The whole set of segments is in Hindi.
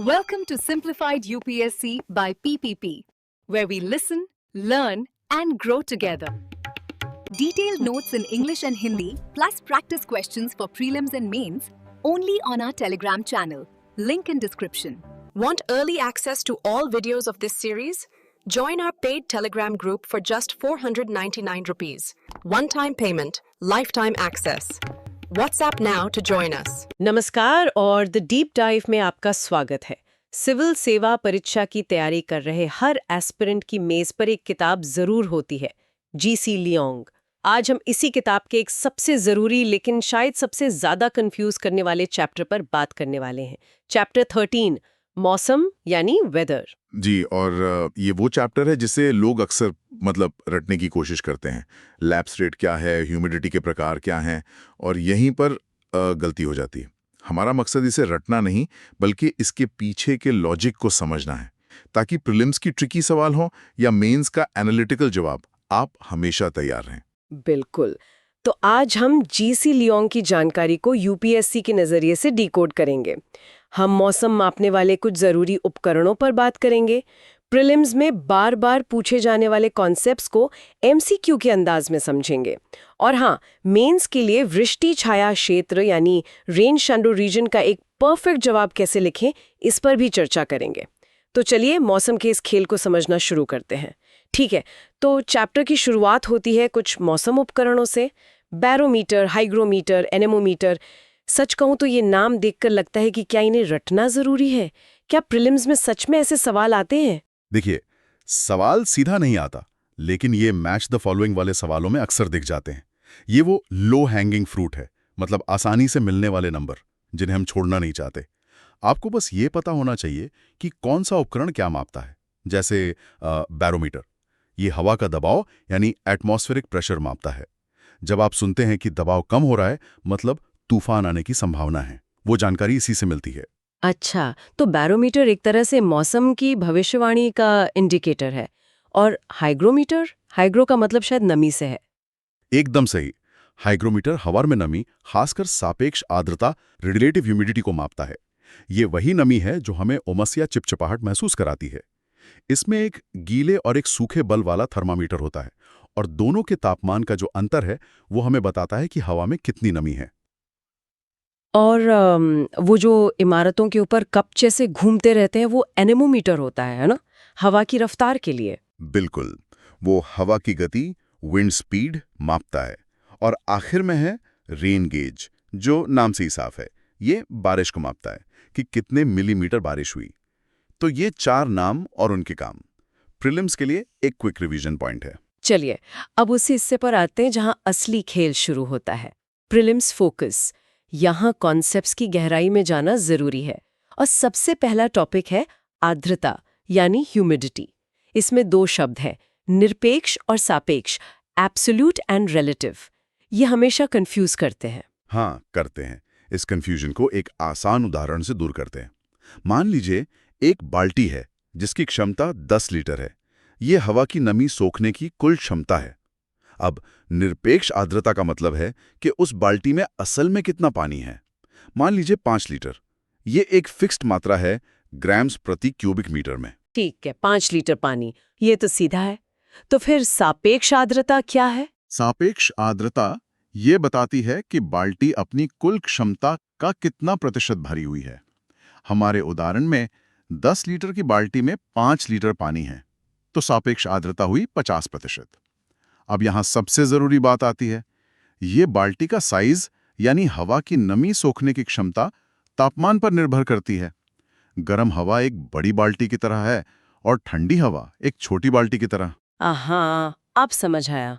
Welcome to Simplified UPSC by PPP, where we listen, learn, and grow together. Detailed notes in English and Hindi, plus practice questions for prelims and mains, only on our Telegram channel. Link in description. Want early access to all videos of this series? Join our paid Telegram group for just 499 rupees. One-time payment, lifetime access. WhatsApp now to join us. नमस्कार और द डीप डाइव में आपका स्वागत है। सिविल सेवा परीक्षा की तैयारी कर रहे हर एस्पिरेंट की मेज पर एक किताब जरूर होती है, जीसी लियोंग। आज हम इसी किताब के एक सबसे जरूरी लेकिन शायद सबसे ज्यादा कंफ्यूज करने वाले चैप्टर पर बात करने वाले हैं। चैप्टर 13, मौसम यानी वेदर। जी, और ये वो चैप्टर है जिसे लोग अक्सर रटने की कोशिश करते हैं। लैप्स रेट क्या है, ह्यूमिडिटी के प्रकार क्या हैं, और यहीं पर गलती हो जाती है। हमारा मकसद इसे रटना नहीं बल्कि इसके पीछे के लॉजिक को समझना है, ताकि प्रीलिम्स की ट्रिकी सवाल हो या मेंस का एनालिटिकल जवाब, आप हमेशा तैयार रहें। बिल्कुल। तो आज हम जीसी लियोंग की जानकारी को यूपीएससी के नजरिए से डिकोड करेंगे। हम मौसम मापने वाले कुछ जरूरी उपकरणों पर बात करेंगे, प्रीलिम्स में बार बार पूछे जाने वाले कॉन्सेप्ट्स को एमसीक्यू के अंदाज में समझेंगे, और हाँ, मेंस के लिए वृष्टि छाया क्षेत्र यानी रेन शैडो रीजन का एक परफेक्ट जवाब कैसे लिखें, इस पर भी चर्चा करेंगे। तो चलिए मौसम के इस खेल को समझना शुरू करते हैं। ठीक है, तो चैप्टर की शुरुआत होती है कुछ मौसम उपकरणों से। Barometer, hygrometer, anemometer. सच कहूं तो ये नाम देखकर लगता है कि क्या इन्हें रटना जरूरी है? क्या प्रीलिम्स में सच में ऐसे सवाल आते हैं? देखिए, सवाल सीधा नहीं आता, लेकिन ये मैच द फॉलोइंग वाले सवालों में अक्सर दिख जाते हैं। ये वो लो हैंगिंग फ्रूट है, मतलब आसानी से मिलने वाले नंबर, जिन्हें हम छोड़ना नहीं चाहते। आपको बस ये पता होना चाहिए कि कौन सा उपकरण क्या मापता है। जैसे बैरोमीटर, ये हवा का दबाव यानी एटमॉस्फेरिक प्रेशर मापता है। जब आप सुनते हैं कि दबाव कम हो रहा है, मतलब तूफान आने की संभावना है। वो जानकारी इसी से मिलती है। अच्छा, तो बैरोमीटर एक तरह से मौसम की भविष्यवाणी का इंडिकेटर है। और हाइग्रोमीटर? हाइग्रो का मतलब शायद नमी से है। एकदम सही। हाइग्रोमीटर हवा में नमी, खासकर सापेक्ष आर्द्रता, रिलेटिव ह्यूमिडिटी को मापता है। ये वही नमी है जो हमें उमस या चिपचिपाहट महसूस कराती है। इसमें एक गीले और एक सूखे बल वाला थर्मामीटर होता है, और दोनों के तापमान का जो अंतर है वो हमें बताता है कि हवा में कितनी नमी है। और वो जो इमारतों के ऊपर कप जैसे घूमते रहते हैं, वो एनेमोमीटर होता है ना, हवा की रफ्तार के लिए। बिल्कुल, वो हवा की गति, विंड स्पीड मापता है। और आखिर में है रेन गेज, जो नाम से ही साफ है, ये बारिश को मापता है कि कितने मिलीमीटर बारिश हुई। तो ये 4 नाम और उनके काम प्रीलिम्स के लिए एक क्विक रिवीजन पॉइंट है। चलिए, अब उसी हिस्से पर आते हैं जहां असली खेल शुरू होता है, प्रीलिम्स फोकस। यहाँ कॉन्सेप्ट्स की गहराई में जाना जरूरी है। और सबसे पहला टॉपिक है आर्द्रता यानी ह्यूमिडिटी। इसमें 2 शब्द हैं, निरपेक्ष और सापेक्ष, एब्सोल्यूट एंड रिलेटिव। ये हमेशा कंफ्यूज करते हैं। हाँ, करते हैं। इस कंफ्यूजन को एक आसान उदाहरण से दूर करते हैं। मान लीजिए एक बाल्टी है जिसकी क्षमता 10 लीटर है। ये हवा की नमी सोखने की कुल क्षमता है। अब निरपेक्ष आर्द्रता का मतलब है कि उस बाल्टी में असल में कितना पानी है। मान लीजिए 5 लीटर। ये एक फिक्स्ड मात्रा है ग्राम्स प्रति क्यूबिक मीटर में। ठीक है, 5 लीटर पानी, ये तो सीधा है। तो फिर सापेक्ष आर्द्रता क्या है? सापेक्ष आर्द्रता ये बताती है कि बाल्टी अपनी कुल क्षमता का कितना प्रतिशत भरी हुई है। हमारे उदाहरण में 10 लीटर की बाल्टी में 5 लीटर पानी है, तो सापेक्ष आर्द्रता हुई 50%। अब यहां सबसे जरूरी बात आती है, ये बाल्टी का साइज यानी हवा की नमी सोखने की क्षमता तापमान पर निर्भर करती है। गर्म हवा एक बड़ी बाल्टी की तरह है और ठंडी हवा एक छोटी बाल्टी की तरह। हाँ, अब समझ आया।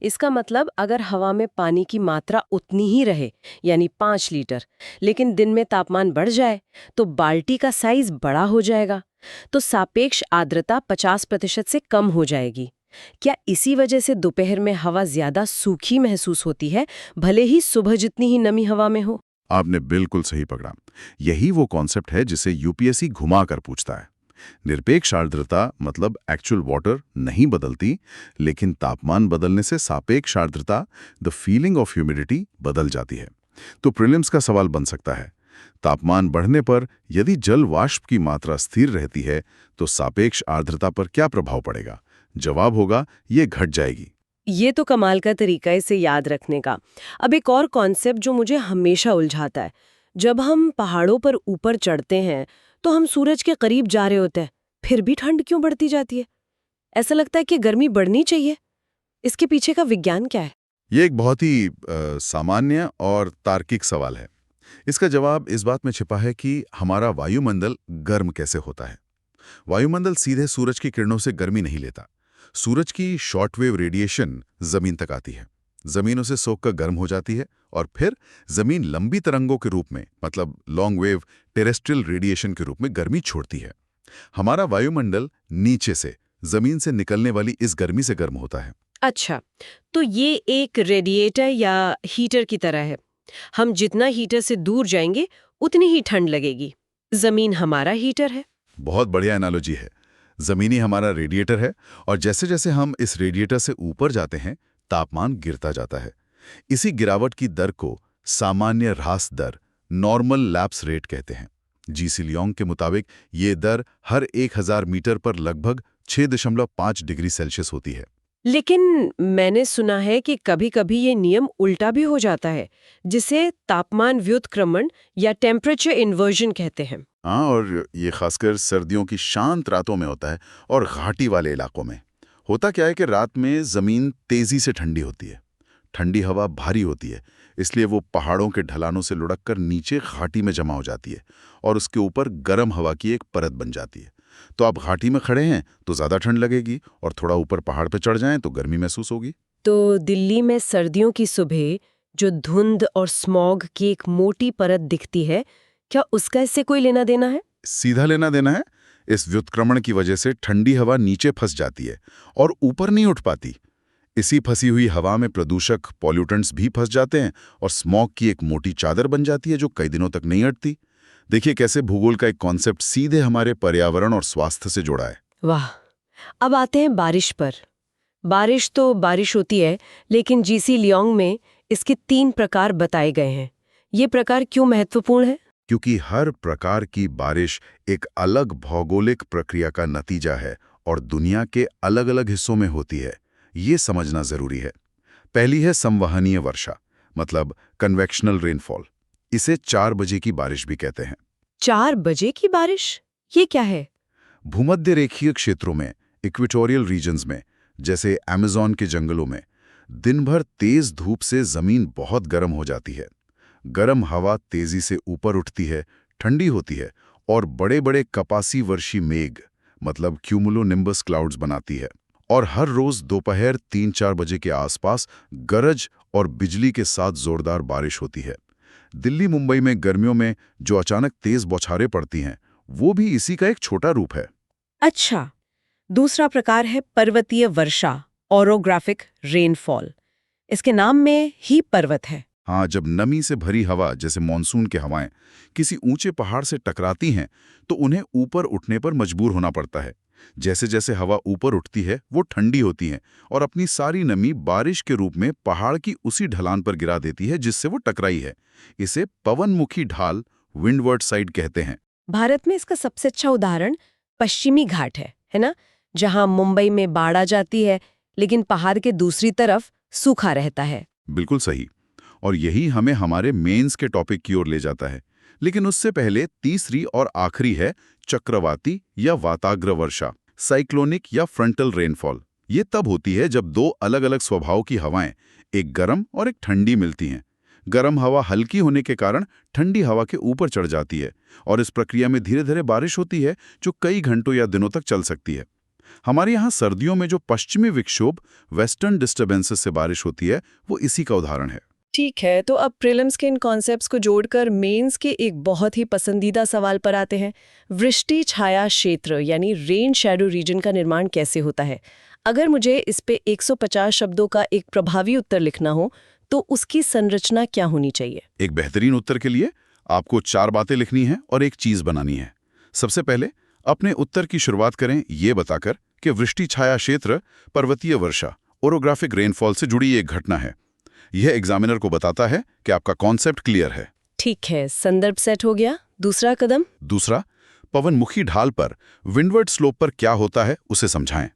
इसका मतलब अगर हवा में पानी की मात्रा उतनी ही रहे यानी 5 लीटर, लेकिन दिन में तापमान बढ़ जाए तो बाल्टी का साइज बड़ा हो जाएगा, तो सापेक्ष आर्द्रता 50% से कम हो जाएगी। क्या इसी वजह से दोपहर में हवा ज्यादा सूखी महसूस होती है, भले ही सुबह जितनी ही नमी हवा में हो? आपने बिल्कुल सही पकड़ा। यही वो कॉन्सेप्ट है जिसे यूपीएससी घुमा कर पूछता है। निरपेक्ष आर्द्रता मतलब एक्चुअल वाटर नहीं बदलती, लेकिन तापमान बदलने से सापेक्ष आर्द्रता, द फीलिंग ऑफ ह्यूमिडिटी, बदल जाती है। तो प्रीलिम्स का सवाल बन सकता है, तापमान बढ़ने पर यदि जल वाष्प की मात्रा स्थिर रहती है तो सापेक्ष आर्द्रता पर क्या प्रभाव पड़ेगा? जवाब होगा, ये घट जाएगी। ये तो कमाल का तरीका है इसे याद रखने का। अब एक और कॉन्सेप्ट जो मुझे हमेशा उलझाता है, जब हम पहाड़ों पर ऊपर चढ़ते हैं तो हम सूरज के करीब जा रहे होते हैं, फिर भी ठंड क्यों बढ़ती जाती है? ऐसा लगता है कि गर्मी बढ़नी चाहिए। इसके पीछे का विज्ञान क्या है? ये एक बहुत ही सामान्य और तार्किक सवाल है। इसका जवाब इस बात में छिपा है कि हमारा वायुमंडल गर्म कैसे होता है। वायुमंडल सीधे सूरज की किरणों से गर्मी नहीं लेता। सूरज की शॉर्टवेव रेडिएशन जमीन तक आती है, जमीन उसे सोखकर गर्म हो जाती है और फिर जमीन लंबी तरंगों के रूप में, मतलब लॉन्ग वेव टेरेस्ट्रियल रेडिएशन के रूप में गर्मी छोड़ती है। हमारा वायुमंडल नीचे से, जमीन से निकलने वाली इस गर्मी से गर्म होता है। अच्छा, तो ये एक रेडिएटर या हीटर की तरह है। हम जितना हीटर से दूर जाएंगे उतनी ही ठंड लगेगी। जमीन हमारा हीटर है। बहुत बढ़िया एनालॉजी है। जमीनी हमारा रेडिएटर है और जैसे जैसे हम इस रेडिएटर से ऊपर जाते हैं तापमान गिरता जाता है। इसी गिरावट की दर को सामान्य ह्रास दर, नॉर्मल लैप्स रेट कहते हैं। जीसी लियोंग के मुताबिक ये दर हर 1000 मीटर पर लगभग 6.5 डिग्री सेल्सियस होती है। लेकिन मैंने सुना है कि कभी-कभी ये नियम उल्टा भी हो जाता है, जिसे तापमान व्युत्क्रमण या टेम्परेचर इन्वर्जन कहते हैं। हाँ, और ये खासकर सर्दियों की शांत रातों में होता है और घाटी वाले इलाकों में। होता क्या है कि रात में जमीन तेजी से ठंडी होती है, ठंडी हवा भारी होती है, इसलिए वो पहाड़ों के ढलानों से लुढ़ककर नीचे घाटी में जमा हो जाती है और उसके ऊपर गर्म हवा की एक परत बन जाती है। तो आप घाटी में खड़े हैं तो ज्यादा ठंड लगेगी और थोड़ा ऊपर पहाड़ पे चढ़ जाएं तो गर्मी महसूस होगी। तो दिल्ली में सर्दियों की सुबह जो धुंध और स्मॉग की एक मोटी परत दिखती है, क्या उसका इससे कोई लेना देना है? सीधा लेना देना है। इस व्युत्क्रमण की वजह से ठंडी हवा नीचे फंस जाती है और ऊपर नहीं उठ पाती। इसी फंसी हुई हवा में प्रदूषक पॉल्यूटेंट्स भी फंस जाते हैं और स्मॉग की एक मोटी चादर बन जाती है जो कई दिनों तक नहीं हटती। देखिए कैसे भूगोल का एक कॉन्सेप्ट सीधे हमारे पर्यावरण और स्वास्थ्य से जुड़ा है। वाह। अब आते हैं बारिश पर। बारिश तो बारिश होती है, लेकिन जीसी लियोंग में इसके 3 प्रकार बताए गए हैं। ये प्रकार क्यों महत्वपूर्ण है? क्योंकि हर प्रकार की बारिश एक अलग भौगोलिक प्रक्रिया का नतीजा है और दुनिया के अलग अलग हिस्सों में होती है। ये समझना जरूरी है। पहली है संवहनीय वर्षा, मतलब कन्वेक्शनल रेनफॉल। इसे 4 बजे की बारिश भी कहते हैं। 4 बजे की बारिश? ये क्या है? भूमध्य रेखीय क्षेत्रों में, इक्वेटोरियल रीजन्स में, जैसे अमेज़न के जंगलों में, दिन भर तेज धूप से जमीन बहुत गर्म हो जाती है। गर्म हवा तेजी से ऊपर उठती है, ठंडी होती है और बड़े बड़े कपासी वर्षी मेघ, मतलब क्यूमुलोनिम्बस क्लाउड्स बनाती है। और हर रोज दोपहर 3-4 बजे के आसपास गरज और बिजली के साथ जोरदार बारिश होती है। दिल्ली मुंबई में गर्मियों में जो अचानक तेज बौछारें पड़ती हैं, वो भी इसी का एक छोटा रूप है। अच्छा, दूसरा प्रकार है पर्वतीय वर्षा, ओरोग्राफिक रेनफॉल। इसके नाम में ही पर्वत है। हाँ, जब नमी से भरी हवा, जैसे मॉनसून की हवाएं, किसी ऊंचे पहाड़ से टकराती हैं तो उन्हें ऊपर उठने पर मजबूर होना पड़ता है। जैसे जैसे हवा ऊपर उठती है वो ठंडी होती है और अपनी सारी नमी बारिश के रूप में पहाड़ की उसी ढलान पर गिरा देती है जिससे वो टकराई है। इसे पवनमुखी ढाल, विंडवर्ड साइड कहते हैं। भारत में इसका सबसे अच्छा उदाहरण पश्चिमी घाट है ना? जहां मुंबई में बाढ़ आ जाती है, लेकिन पहाड़ के दूसरी तरफ सूखा रहता है। बिल्कुल सही। और यही हमें हमारे मेंस के टॉपिक की ओर ले जाता है। लेकिन उससे पहले तीसरी और आखिरी है चक्रवाती या वाताग्र वर्षा, साइक्लोनिक या फ्रंटल रेनफॉल। ये तब होती है जब 2 अलग अलग स्वभाव की हवाएं, एक गर्म और एक ठंडी, मिलती हैं। गर्म हवा हल्की होने के कारण ठंडी हवा के ऊपर चढ़ जाती है और इस प्रक्रिया में धीरे धीरे बारिश होती है जो कई घंटों या दिनों तक चल सकती है। हमारे यहाँ सर्दियों में जो पश्चिमी विक्षोभ, वेस्टर्न डिस्टर्बेंसेस से बारिश होती है, वो इसी का उदाहरण है। ठीक है, तो अब प्रीलिम्स के इन कॉन्सेप्ट्स को जोड़कर मेंस के एक बहुत ही पसंदीदा सवाल पर आते हैं। वृष्टि छाया क्षेत्र यानी रेन शैडो रीजन का निर्माण कैसे होता है? अगर मुझे इस पे 150 शब्दों का एक प्रभावी उत्तर लिखना हो तो उसकी संरचना क्या होनी चाहिए? एक बेहतरीन उत्तर के लिए आपको 4 बातें लिखनी है और एक चीज बनानी है। सबसे पहले अपने उत्तर की शुरुआत करें ये बताकर कि वृष्टि छाया क्षेत्र पर्वतीय वर्षा, ओरोग्राफिक रेनफॉल से जुड़ी एक घटना है। यह एग्जामिनर को बताता है कि आपका कॉन्सेप्ट क्लियर है। ठीक है, संदर्भ सेट हो गया। दूसरा कदम? दूसरा, पवनमुखी ढाल पर विंडवर्ड स्लोप पर क्या होता है उसे समझाएं।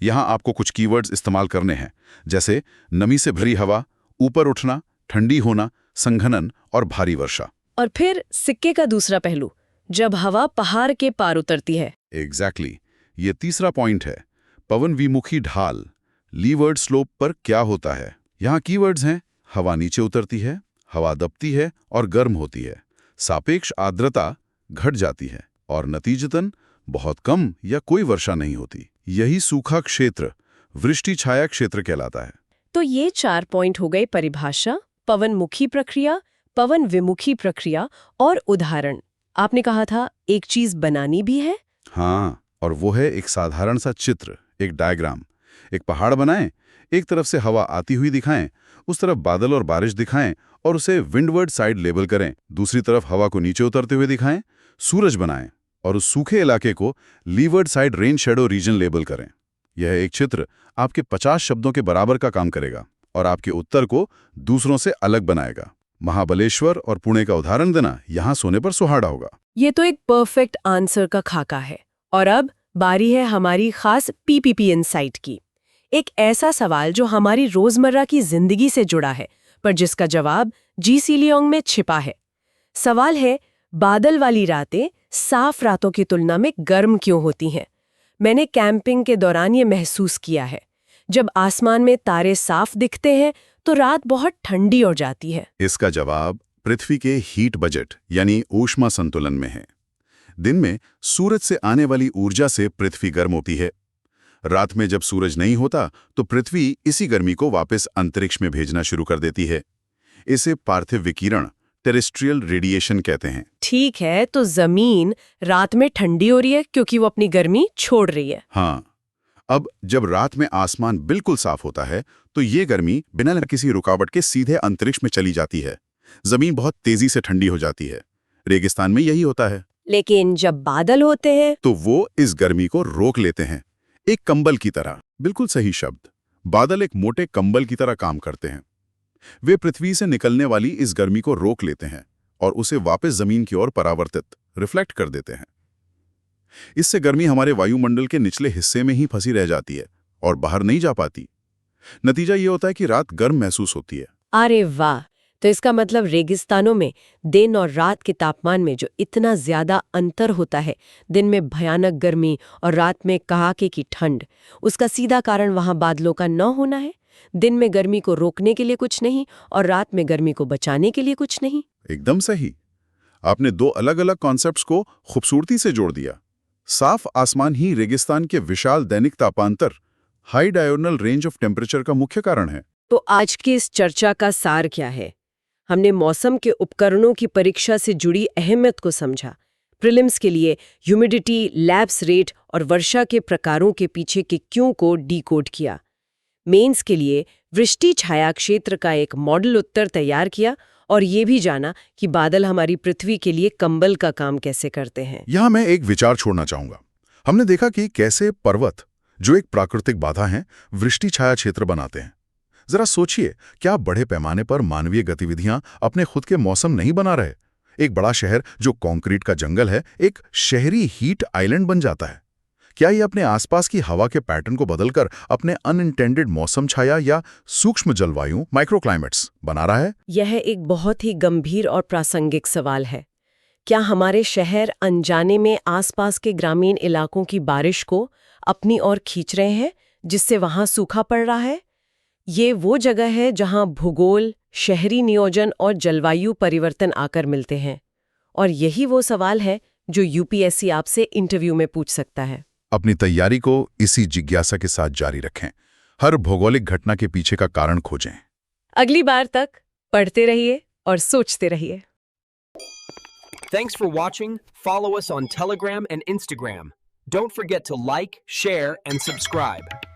यहाँ आपको कुछ कीवर्ड्स इस्तेमाल करने हैं, जैसे नमी से भरी हवा, ऊपर उठना, ठंडी होना, संघनन और भारी वर्षा। और फिर सिक्के का दूसरा पहलू, जब हवा पहाड़ के पार उतरती है। एग्जैक्टली, ये तीसरा पॉइंट है। पवन विमुखी ढाल, लीवर्ड स्लोप पर क्या होता है। यहाँ कीवर्ड्स हैं, हवा नीचे उतरती है, हवा दबती है और गर्म होती है, सापेक्ष आर्द्रता घट जाती है और नतीजतन बहुत कम या कोई वर्षा नहीं होती। यही सूखा क्षेत्र, वृष्टि छाया क्षेत्र कहलाता है। तो ये 4 पॉइंट हो गए: परिभाषा, पवनमुखी प्रक्रिया, पवन विमुखी प्रक्रिया और उदाहरण। आपने कहा था एक चीज बनानी भी है। हाँ, और वो है एक साधारण सा चित्र, एक डायग्राम। एक पहाड़ बनाएं, एक तरफ से हवा आती हुई दिखाएं, उस तरफ बादल और बारिश दिखाएं और उसे विंडवर्ड साइड लेबल करें। दूसरी तरफ हवा को नीचे उतरते हुए दिखाएं, सूरज बनाएं और उस सूखे इलाके को levered side rain shadow reason label करें। यह एक चित्र आपके 50 शब्दों के बराबर का काम करेगा और आपके उत्तर को दूसरों से अलग बनाएगा। महाबलेश्वर और पुणे का उदाहरण देना यहाँ सोने पर सुहागा होगा। ये तो एक परफेक्ट आंसर का खाका है। और अब बारी है हमारी खास पीपीपी इनसाइट की। एक ऐसा सवाल जो हमारी रोजमर्रा की जिंदगी से जुड़ा है, पर जिसका जवाब जीसी लियोंग में छिपा है। सवाल है, बादल वाली रातें साफ रातों की तुलना में गर्म क्यों होती हैं? मैंने कैंपिंग के दौरान ये महसूस किया है। जब आसमान में तारे साफ दिखते हैं तो रात बहुत ठंडी हो जाती है। इसका जवाब पृथ्वी के हीट बजट यानी ऊष्मा संतुलन में है। दिन में सूरज से आने वाली ऊर्जा से पृथ्वी गर्म होती है। रात में जब सूरज नहीं होता तो पृथ्वी इसी गर्मी को वापस अंतरिक्ष में भेजना शुरू कर देती है। इसे पार्थिव विकिरण, टेरेस्ट्रियल रेडिएशन कहते हैं। ठीक है, तो जमीन रात में ठंडी हो रही है क्योंकि वो अपनी गर्मी छोड़ रही है। हाँ, अब जब रात में आसमान बिल्कुल साफ होता है तो ये गर्मी बिना किसी रुकावट के सीधे अंतरिक्ष में चली जाती है। जमीन बहुत तेजी से ठंडी हो जाती है। रेगिस्तान में यही होता है। लेकिन जब बादल होते हैं तो वो इस गर्मी को रोक लेते हैं, एक कंबल की तरह। बिल्कुल सही शब्द। बादल एक मोटे कंबल की तरह काम करते हैं। वे पृथ्वी से निकलने वाली इस गर्मी को रोक लेते हैं और उसे वापस जमीन की ओर परावर्तित, रिफ्लेक्ट कर देते हैं। इससे गर्मी हमारे वायुमंडल के निचले हिस्से में ही फंसी रह जाती है और बाहर नहीं जा पाती। नतीजा ये होता है कि रात गर्म महसूस होती है। अरे वाह! तो इसका मतलब रेगिस्तानों में दिन और रात के तापमान में जो इतना ज्यादा अंतर होता है, दिन में भयानक गर्मी और रात में कहाके की ठंड, उसका सीधा कारण वहां बादलों का न होना है। दिन में गर्मी को रोकने के लिए कुछ नहीं और रात में गर्मी को बचाने के लिए कुछ नहीं। एकदम सही। आपने 2 अलग-अलग कॉन्सेप्ट्स को खूबसूरती से जोड़ दिया। साफ आसमान ही रेगिस्तान के विशाल दैनिक तापांतर, high diurnal range of temperature का मुख्य कारण है। तो आज की इस चर्चा का सार क्या है? हमने मौसम के उपकरणों की परीक्षा से जुड़ी अहमियत को समझा। प्रीलिम्स के लिए ह्यूमिडिटी, लैप्स रेट और वर्षा के प्रकारों के पीछे के क्यों को डीकोड किया। मेंस के लिए वृष्टि छाया क्षेत्र का एक मॉडल उत्तर तैयार किया और ये भी जाना कि बादल हमारी पृथ्वी के लिए कंबल का काम कैसे करते हैं। यहाँ मैं एक विचार छोड़ना चाहूंगा। हमने देखा कि कैसे पर्वत, जो एक प्राकृतिक बाधा है, वृष्टि छाया क्षेत्र बनाते हैं। जरा सोचिए, क्या बड़े पैमाने पर मानवीय गतिविधियां अपने खुद के मौसम नहीं बना रहे? एक बड़ा शहर जो कंक्रीट का जंगल है, एक शहरी हीट आइलैंड बन जाता है। क्या ये अपने आसपास की हवा के पैटर्न को बदलकर अपने अनइंटेंडेड मौसम छाया या सूक्ष्म जलवायु, माइक्रोक्लाइमेट्स बना रहा है? यह एक बहुत ही गंभीर और प्रासंगिक सवाल है। क्या हमारे शहर अनजाने में आसपास के ग्रामीण इलाकों की बारिश को अपनी ओर खींच रहे हैं, जिससे वहां सूखा पड़ रहा है? ये वो जगह है जहां भूगोल, शहरी नियोजन और जलवायु परिवर्तन आकर मिलते हैं। और यही वो सवाल है जो यूपीएससी आपसे इंटरव्यू में पूछ सकता है। अपनी तैयारी को इसी जिज्ञासा के साथ जारी रखें। हर भौगोलिक घटना के पीछे का कारण खोजें। अगली बार तक पढ़ते रहिए और सोचते रहिए। Thanks for watching. Follow us on Telegram and Instagram. Don't forget to like, share, and subscribe.